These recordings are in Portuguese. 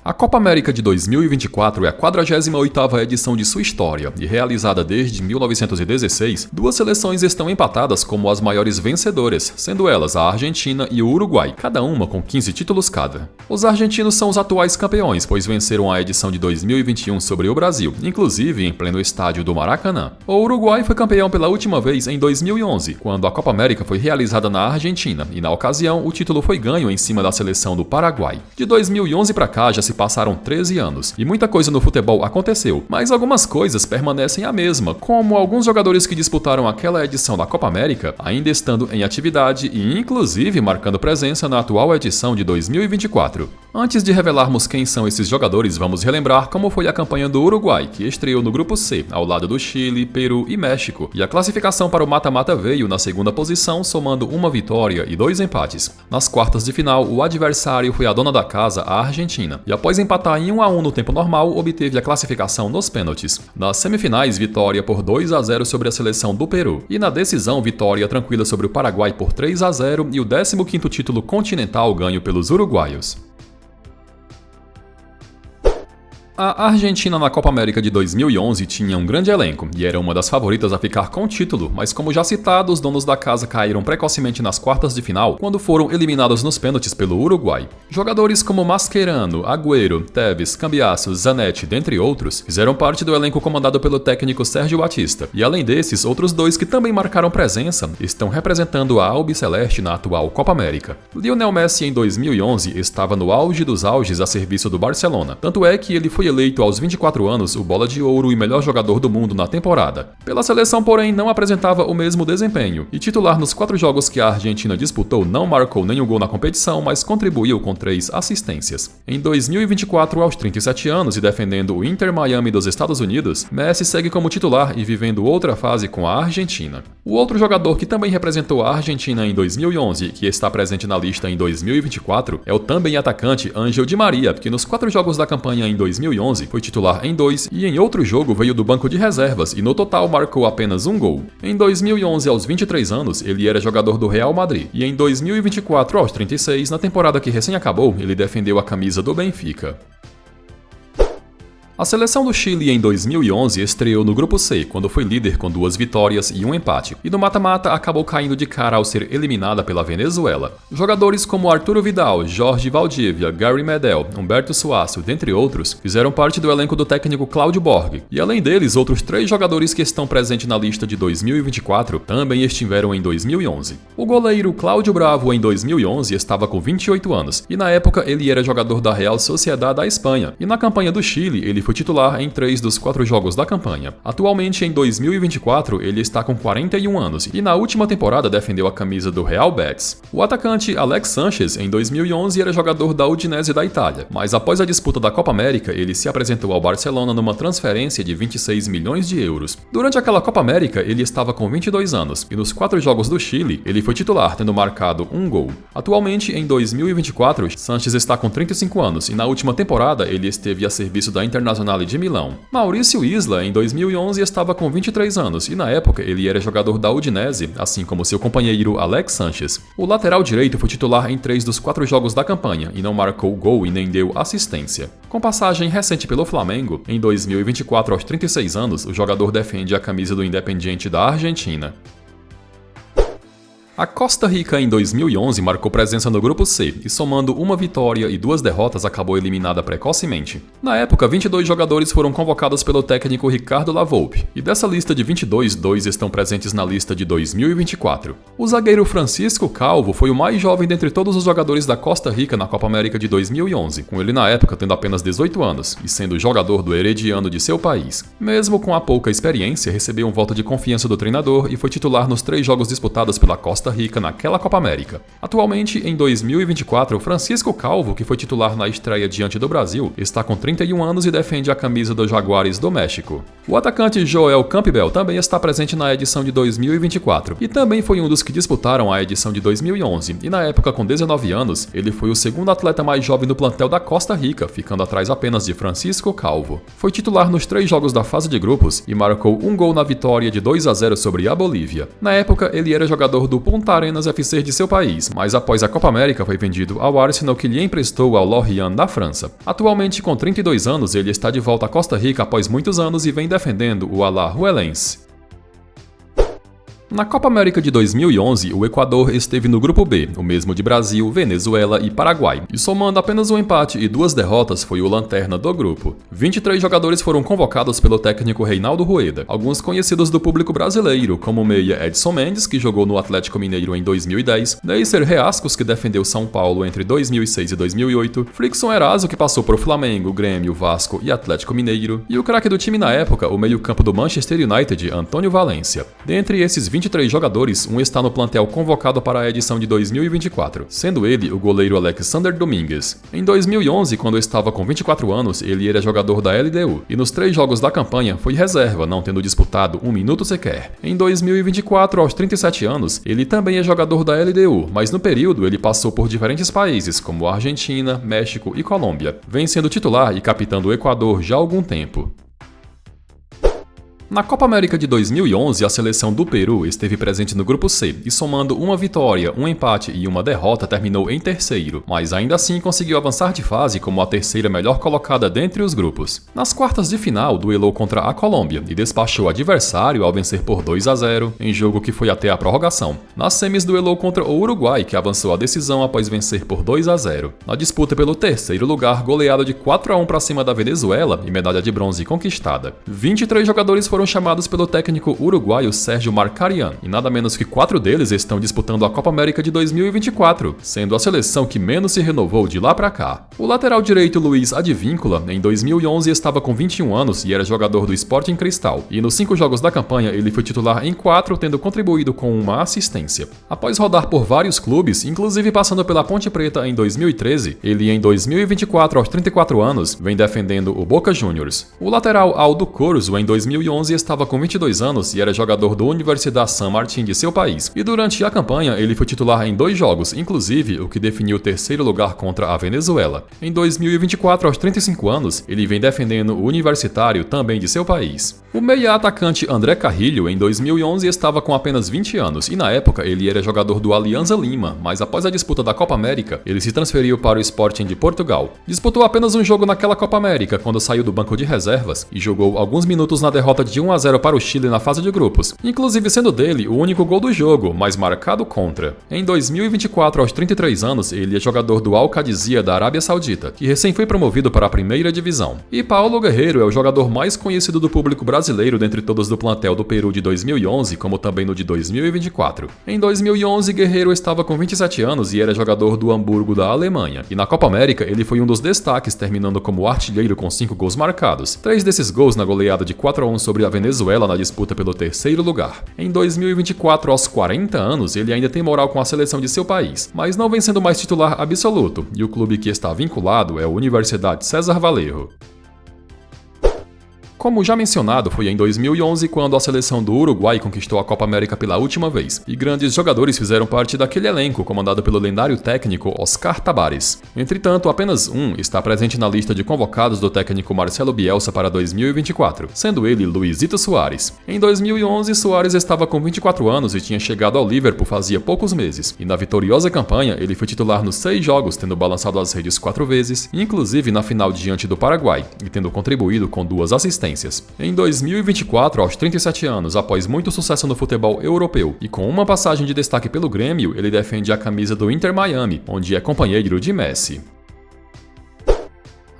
A Copa América de 2024 é a 48ª edição de sua história e, realizada desde 1916, duas seleções estão empatadas como as maiores vencedoras, sendo elas a Argentina e o Uruguai, cada uma com 15 títulos cada. Os argentinos são os atuais campeões, pois venceram a edição de 2021 sobre o Brasil, inclusive em pleno estádio do Maracanã. O Uruguai foi campeão pela última vez em 2011, quando a Copa América foi realizada na Argentina, e na ocasião o título foi ganho em cima da seleção do Paraguai. De 2011 para cá já se passaram 13 anos, e muita coisa no futebol aconteceu, mas algumas coisas permanecem a mesma, como alguns jogadores que disputaram aquela edição da Copa América ainda estando em atividade e inclusive marcando presença na atual edição de 2024. Antes de revelarmos quem são esses jogadores, vamos relembrar como foi a campanha do Uruguai, que estreou no Grupo C, ao lado do Chile, Peru e México, e a classificação para o mata-mata veio na segunda posição, somando uma vitória e 2 empates. Nas quartas de final, o adversário foi a dona da casa, a Argentina, e após empatar em 1-1 no tempo normal, obteve a classificação nos pênaltis. Nas semifinais, vitória por 2-0 sobre a seleção do Peru, e na decisão, vitória tranquila sobre o Paraguai por 3-0 e o 15º título continental ganho pelos uruguaios. A Argentina na Copa América de 2011 tinha um grande elenco e era uma das favoritas a ficar com o título, mas como já citado, os donos da casa caíram precocemente nas quartas de final quando foram eliminados nos pênaltis pelo Uruguai. Jogadores como Mascherano, Agüero, Tevez, Cambiasso, Zanetti, dentre outros, fizeram parte do elenco comandado pelo técnico Sérgio Batista, e além desses, outros dois que também marcaram presença estão representando a albiceleste na atual Copa América. Lionel Messi em 2011 estava no auge dos auges a serviço do Barcelona, tanto é que ele foi eleito aos 24 anos o Bola de Ouro e melhor jogador do mundo na temporada. Pela seleção, porém, não apresentava o mesmo desempenho, e titular nos 4 jogos que a Argentina disputou não marcou nenhum gol na competição, mas contribuiu com 3 assistências. Em 2024, aos 37 anos e defendendo o Inter Miami dos Estados Unidos, Messi segue como titular e vivendo outra fase com a Argentina. O outro jogador que também representou a Argentina em 2011 e que está presente na lista em 2024 é o também atacante Ángel Di Maria, que nos 4 jogos da campanha em 2011 foi titular em 2 e em outro jogo veio do banco de reservas e no total marcou apenas 1 gol. Em 2011, aos 23 anos, ele era jogador do Real Madrid e em 2024, aos 36, na temporada que recém acabou, ele defendeu a camisa do Benfica. A seleção do Chile em 2011 estreou no Grupo C, quando foi líder com 2 vitórias e 1 empate, e no mata-mata acabou caindo de cara ao ser eliminada pela Venezuela. Jogadores como Arturo Vidal, Jorge Valdívia, Gary Medel, Humberto Suazo, dentre outros, fizeram parte do elenco do técnico Cláudio Borghi, e além deles, outros 3 jogadores que estão presentes na lista de 2024 também estiveram em 2011. O goleiro Cláudio Bravo em 2011 estava com 28 anos, e na época ele era jogador da Real Sociedad da Espanha, e na campanha do Chile ele foi titular em 3 dos 4 jogos da campanha. Atualmente, em 2024, ele está com 41 anos e na última temporada defendeu a camisa do Real Betis. O atacante Alex Sánchez, em 2011, era jogador da Udinese da Itália, mas após a disputa da Copa América, ele se apresentou ao Barcelona numa transferência de 26 milhões de euros. Durante aquela Copa América, ele estava com 22 anos e nos 4 jogos do Chile, ele foi titular, tendo marcado 1 gol. Atualmente, em 2024, Sánchez está com 35 anos e na última temporada ele esteve a serviço da Internacional de Milão. Maurício Isla, em 2011, estava com 23 anos e na época ele era jogador da Udinese, assim como seu companheiro Alex Sánchez. O lateral direito foi titular em 3 dos 4 jogos da campanha e não marcou gol e nem deu assistência. Com passagem recente pelo Flamengo, em 2024, aos 36 anos, o jogador defende a camisa do Independiente da Argentina. A Costa Rica em 2011 marcou presença no Grupo C e, somando uma vitória e 2 derrotas, acabou eliminada precocemente. Na época, 22 jogadores foram convocados pelo técnico Ricardo Lavolpe, e dessa lista de 22, 2 estão presentes na lista de 2024. O zagueiro Francisco Calvo foi o mais jovem dentre todos os jogadores da Costa Rica na Copa América de 2011, com ele na época tendo apenas 18 anos e sendo jogador do Herediano de seu país. Mesmo com a pouca experiência, recebeu um voto de confiança do treinador e foi titular nos 3 jogos disputados pela Costa Rica naquela Copa América. Atualmente, em 2024, Francisco Calvo, que foi titular na estreia diante do Brasil, está com 31 anos e defende a camisa dos Jaguares do México. O atacante Joel Campbell também está presente na edição de 2024 e também foi um dos que disputaram a edição de 2011 e na época, com 19 anos, ele foi o segundo atleta mais jovem do plantel da Costa Rica, ficando atrás apenas de Francisco Calvo. Foi titular nos 3 jogos da fase de grupos e marcou 1 gol na vitória de 2-0 sobre a Bolívia. Na época, ele era jogador do Punta Arenas FC de seu país, mas após a Copa América foi vendido ao Arsenal, que lhe emprestou ao Lorient da França. Atualmente, com 32 anos, ele está de volta à Costa Rica após muitos anos e vem defendendo o Alajuelense. Na Copa América de 2011, o Equador esteve no grupo B, o mesmo de Brasil, Venezuela e Paraguai, e somando apenas um empate e 2 derrotas foi o lanterna do grupo. 23 jogadores foram convocados pelo técnico Reinaldo Rueda, alguns conhecidos do público brasileiro, como o meia Edson Mendes, que jogou no Atlético Mineiro em 2010, Neisser Reascos, que defendeu São Paulo entre 2006 e 2008, Frickson Eraso, que passou por Flamengo, Grêmio, Vasco e Atlético Mineiro, e o craque do time na época, o meio-campo do Manchester United, Antônio Valência. Dentre esses 23 jogadores, um está no plantel convocado para a edição de 2024, sendo ele o goleiro Alexander Domingues. Em 2011, quando estava com 24 anos, ele era jogador da LDU, e nos 3 jogos da campanha foi reserva, não tendo disputado um minuto sequer. Em 2024, aos 37 anos, ele também é jogador da LDU, mas no período ele passou por diferentes países, como Argentina, México e Colômbia, vem sendo titular e capitão do Equador já há algum tempo. Na Copa América de 2011, a seleção do Peru esteve presente no grupo C e, somando uma vitória, um empate e uma derrota, terminou em terceiro, mas ainda assim conseguiu avançar de fase como a terceira melhor colocada dentre os grupos. Nas quartas de final, duelou contra a Colômbia e despachou o adversário ao vencer por 2-0, em jogo que foi até a prorrogação. Nas semis, duelou contra o Uruguai, que avançou a decisão após vencer por 2-0. Na disputa pelo terceiro lugar, goleada de 4-1 para cima da Venezuela e medalha de bronze conquistada. 23 jogadores foram chamados pelo técnico uruguaio Sérgio Marcarian, e nada menos que 4 deles estão disputando a Copa América de 2024, sendo a seleção que menos se renovou de lá pra cá. O lateral direito Luiz Advíncula, em 2011, estava com 21 anos e era jogador do Sporting Cristal, e nos 5 jogos da campanha ele foi titular em 4, tendo contribuído com uma assistência. Após rodar por vários clubes, inclusive passando pela Ponte Preta em 2013, ele em 2024, aos 34 anos, vem defendendo o Boca Juniors. O lateral Aldo Corzo, em 2011, estava com 22 anos e era jogador do Universidade San Martín de seu país, e durante a campanha ele foi titular em 2 jogos, inclusive o que definiu o terceiro lugar contra a Venezuela. Em 2024, aos 35 anos, ele vem defendendo o Universitário também de seu país. O meia-atacante André Carrilho, em 2011, estava com apenas 20 anos e na época ele era jogador do Alianza Lima, mas após a disputa da Copa América, ele se transferiu para o Sporting de Portugal. Disputou apenas um jogo naquela Copa América, quando saiu do banco de reservas e jogou alguns minutos na derrota de 1-0 para o Chile na fase de grupos, inclusive sendo dele o único gol do jogo, mas marcado contra. Em 2024, aos 33 anos, ele é jogador do Al-Qadisiyah da Arábia Saudita, que recém foi promovido para a primeira divisão. E Paulo Guerreiro é o jogador mais conhecido do público brasileiro dentre todos do plantel do Peru de 2011, como também no de 2024. Em 2011, Guerreiro estava com 27 anos e era jogador do Hamburgo da Alemanha, e na Copa América ele foi um dos destaques, terminando como artilheiro com 5 gols marcados, 3 desses gols na goleada de 4-1 sobre a Venezuela na disputa pelo terceiro lugar. Em 2024, aos 40 anos, ele ainda tem moral com a seleção de seu país, mas não vem sendo mais titular absoluto, e o clube que está vinculado é o Universidade César Vallejo. Como já mencionado, foi em 2011 quando a seleção do Uruguai conquistou a Copa América pela última vez, e grandes jogadores fizeram parte daquele elenco comandado pelo lendário técnico Oscar Tabares. Entretanto, apenas um está presente na lista de convocados do técnico Marcelo Bielsa para 2024, sendo ele Luizito Soares. Em 2011, Soares estava com 24 anos e tinha chegado ao Liverpool fazia poucos meses, e na vitoriosa campanha ele foi titular nos 6 jogos, tendo balançado as redes 4 vezes, inclusive na final diante do Paraguai, e tendo contribuído com 2 assistências. Em 2024, aos 37 anos, após muito sucesso no futebol europeu e com uma passagem de destaque pelo Grêmio, ele defende a camisa do Inter Miami, onde é companheiro de Messi.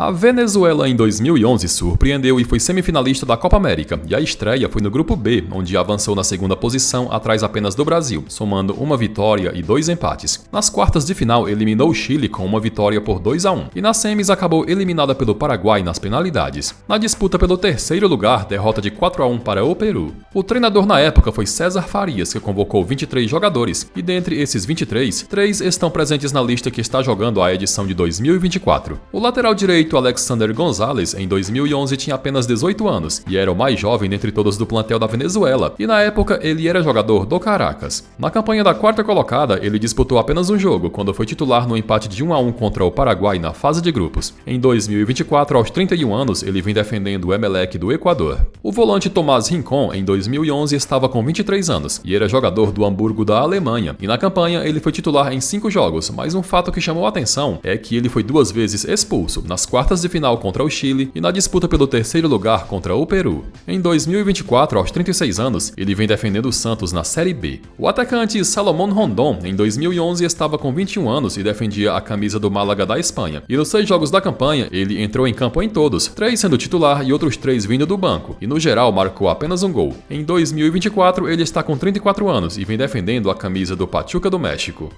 A Venezuela em 2011 surpreendeu e foi semifinalista da Copa América, e a estreia foi no grupo B, onde avançou na segunda posição atrás apenas do Brasil, somando uma vitória e 2 empates. Nas quartas de final eliminou o Chile com uma vitória por 2-1, e nas semis acabou eliminada pelo Paraguai nas penalidades. Na disputa pelo terceiro lugar, derrota de 4-1 para o Peru. O treinador na época foi César Farias, que convocou 23 jogadores, e dentre esses 23, 3 estão presentes na lista que está jogando a edição de 2024. O lateral direito peito Alexander Gonzalez, em 2011, tinha apenas 18 anos e era o mais jovem dentre todos do plantel da Venezuela, e na época ele era jogador do Caracas. Na campanha da quarta colocada, ele disputou apenas um jogo, quando foi titular no empate de 1-1 contra o Paraguai na fase de grupos. Em 2024, aos 31 anos, ele vem defendendo o Emelec do Equador. O volante Tomás Rincón, em 2011, estava com 23 anos e era jogador do Hamburgo da Alemanha, e na campanha ele foi titular em 5 jogos, mas um fato que chamou a atenção é que ele foi 2 vezes expulso, nas quartas de final contra o Chile e na disputa pelo terceiro lugar contra o Peru. Em 2024, aos 36 anos, ele vem defendendo o Santos na Série B. O atacante Salomón Rondón, em 2011, estava com 21 anos e defendia a camisa do Málaga da Espanha. E nos 6 jogos da campanha, ele entrou em campo em todos, 3 sendo titular e outros 3 vindo do banco, e no geral marcou apenas um gol. Em 2024, ele está com 34 anos e vem defendendo a camisa do Pachuca do México.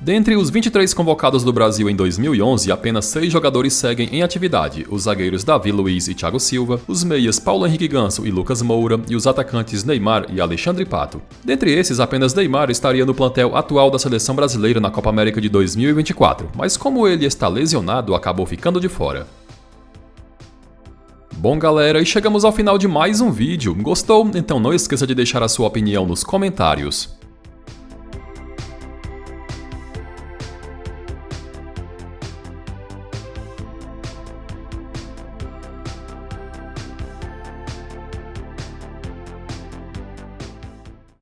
Dentre os 23 convocados do Brasil em 2011, apenas 6 jogadores seguem em atividade: os zagueiros Davi Luiz e Thiago Silva, os meias Paulo Henrique Ganso e Lucas Moura e os atacantes Neymar e Alexandre Pato. Dentre esses, apenas Neymar estaria no plantel atual da seleção brasileira na Copa América de 2024, mas como ele está lesionado, acabou ficando de fora. Bom galera, e chegamos ao final de mais um vídeo. Gostou? Então não esqueça de deixar a sua opinião nos comentários.